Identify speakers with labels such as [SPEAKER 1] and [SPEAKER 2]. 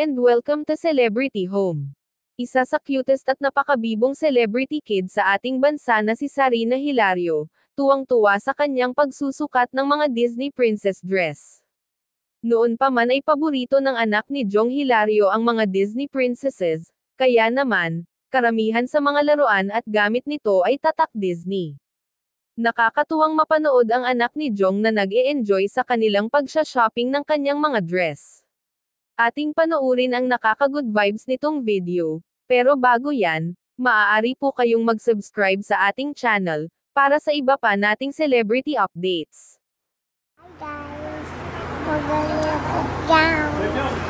[SPEAKER 1] and welcome to Celebrity Home. Isa sa cutest at napakabibong celebrity kid sa ating bansa na si Sarina Hilario, tuwang-tuwa sa kanyang pagsusukat ng mga Disney princess dress. Noon pa man ay paborito ng anak ni Jong Hilario ang mga Disney princesses, kaya naman, karamihan sa mga laruan at gamit nito ay tatak Disney. Nakakatuwang mapanood ang anak ni Jong na nag-e-enjoy sa kanilang pagsha-shopping ng kanyang mga dress. Ating panoorin ang nakaka-good vibes nitong video, pero bago yan, maaari po kayong mag-subscribe sa ating channel, para sa iba pa nating celebrity updates.
[SPEAKER 2] Hi guys, magaling ako down.